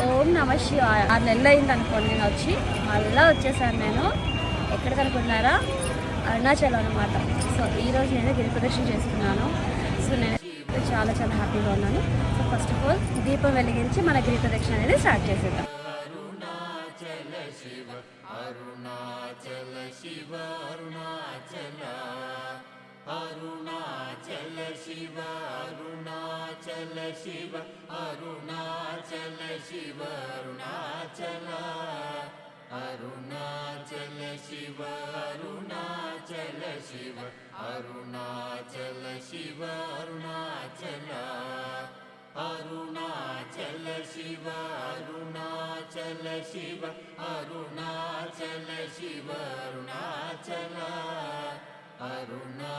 ఓం నమ శివాయ. 6 నెలలు అయింది అనుకోండి నేను వచ్చి, మళ్ళీ వచ్చేసాను. నేను ఎక్కడికి అనుకున్నారా, అరుణాచలం అనమాట. సో ఈరోజు నేను గిరి ప్రదక్షిణ చేసుకున్నాను. సో నేను చాలా చాలా హ్యాపీగా ఉన్నాను. సో ఫస్ట్ ఆఫ్ ఆల్ దీపం వెలిగించి మన గిరి ప్రదక్షిణ అనేది స్టార్ట్ చేసేద్దాం. అరుణాచల శివ అరుణాచల అరుణాచల శివ అరుణాచల శివ అరుణాచల శివ అరుణాచల అరుణాచల శివ అరుణాచల శివ అరుణాచల శివ అరుణాచల అరుణాచల శివ అరుణాచల శివ అరుణాచల శివ అరుణాచల అరుణా